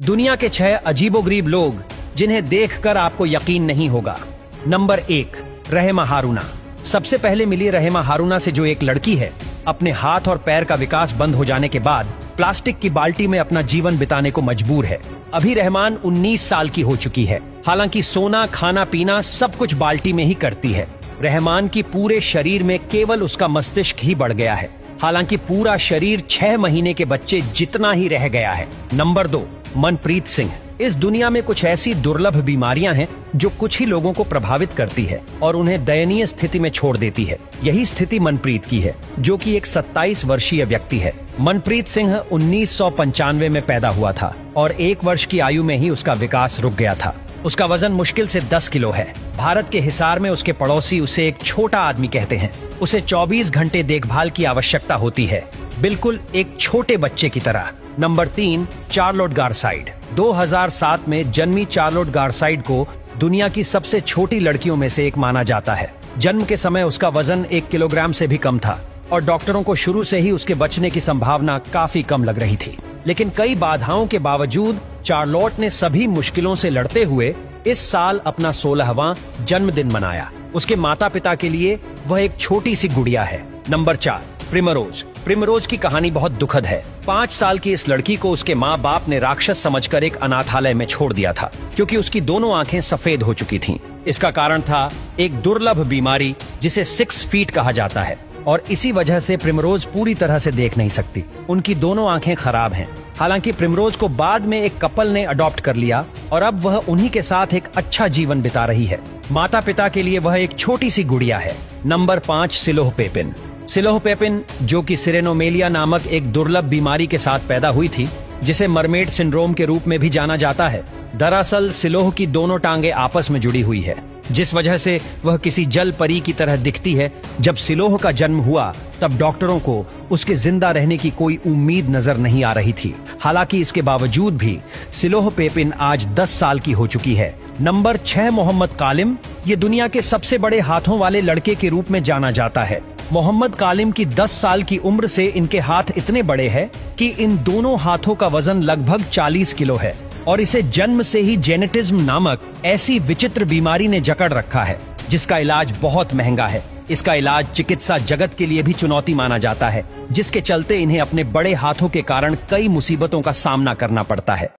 दुनिया के 6 अजीबोगरीब लोग जिन्हें देखकर आपको यकीन नहीं होगा। नंबर 1, रहमा हारूना। सबसे पहले मिली रहमा हारूना से जो एक लड़की है, अपने हाथ और पैर का विकास बंद हो जाने के बाद प्लास्टिक की बाल्टी में अपना जीवन बिताने को मजबूर है। अभी रहमान 19 साल की हो चुकी है। हालांकि सोना, खाना पीना सब कुछ बाल्टी में ही करती है। रहमान की पूरे शरीर में केवल उसका मस्तिष्क ही बढ़ गया है। हालांकि पूरा शरीर 6 महीने के बच्चे जितना ही रह गया है। नंबर 2, मनप्रीत सिंह। इस दुनिया में कुछ ऐसी दुर्लभ बीमारियां हैं जो कुछ ही लोगों को प्रभावित करती है और उन्हें दयनीय स्थिति में छोड़ देती है। यही स्थिति मनप्रीत की है, जो कि एक 27 वर्षीय व्यक्ति है। मनप्रीत सिंह 1995 में पैदा हुआ था और 1 वर्ष की आयु में ही उसका विकास रुक गया था। उसका वजन मुश्किल से 10 किलो है। भारत के हिसार में उसके पड़ोसी उसे एक छोटा आदमी कहते हैं। उसे 24 घंटे देखभाल की आवश्यकता होती है, बिल्कुल एक छोटे बच्चे की तरह। Number 3, Charlotte गारसाइड। 2007 में जन्मी चार्लोट गारसाइड को दुनिया की सबसे छोटी लड़कियों में से एक माना जाता है। जन्म के समय उसका वजन 1 किलोग्राम से भी कम था और डॉक्टरों को शुरू से ही उसके बचने की संभावना काफी कम लग रही थी। लेकिन कई बाधाओं के बावजूद चार्लोट ने सभी मुश्किलों से लड़ते हुए इस साल अपना 16वां जन्मदिन मनाया। उसके माता पिता के लिए वह एक छोटी सी गुड़िया है। Number 4, primrose. प्रिमरोज की कहानी बहुत दुखद है। 5 साल की इस लड़की को उसके माँ बाप ने राक्षस समझकर एक अनाथालय में छोड़ दिया था, क्योंकि उसकी दोनों आंखें सफेद हो चुकी थीं। इसका कारण था एक दुर्लभ बीमारी जिसे 6 फीट कहा जाता है और इसी वजह से प्रिमरोज पूरी तरह से देख नहीं सकती। उनकी दोनों आंखें खराब हैं। हालांकि प्रिमरोज को बाद में एक कपल ने अडॉप्ट कर लिया और अब वह उन्हीं के साथ एक अच्छा जीवन बिता रही है। माता पिता के लिए वह एक छोटी सी गुड़िया है। Number 5, Shiloh Pepin. Shiloh Pepin, जो कि सिरेनोमेलिया नामक एक दुर्लभ बीमारी के साथ पैदा हुई थी, जिसे मरमेड सिंड्रोम के रूप में भी जाना जाता है। दरअसल सिलोह की दोनों टांगे आपस में जुड़ी हुई है, जिस वजह से वह किसी जल परी की तरह दिखती है। जब सिलोह का जन्म हुआ तब डॉक्टरों को उसके जिंदा रहने की कोई उम्मीद नजर नहीं आ रही थी। हालांकि इसके बावजूद भी सिलोह पेपिन आज 10 साल की हो चुकी है। नंबर 6, मोहम्मद कालिम। ये दुनिया के सबसे बड़े हाथों वाले लड़के के रूप में जाना जाता है। मोहम्मद कालिम की 10 साल की उम्र से इनके हाथ इतने बड़े हैं कि इन दोनों हाथों का वजन लगभग 40 किलो है और इसे जन्म से ही जेनेटिज्म नामक ऐसी विचित्र बीमारी ने जकड़ रखा है, जिसका इलाज बहुत महंगा है। इसका इलाज चिकित्सा जगत के लिए भी चुनौती माना जाता है, जिसके चलते इन्हें अपने बड़े हाथों के कारण कई मुसीबतों का सामना करना पड़ता है।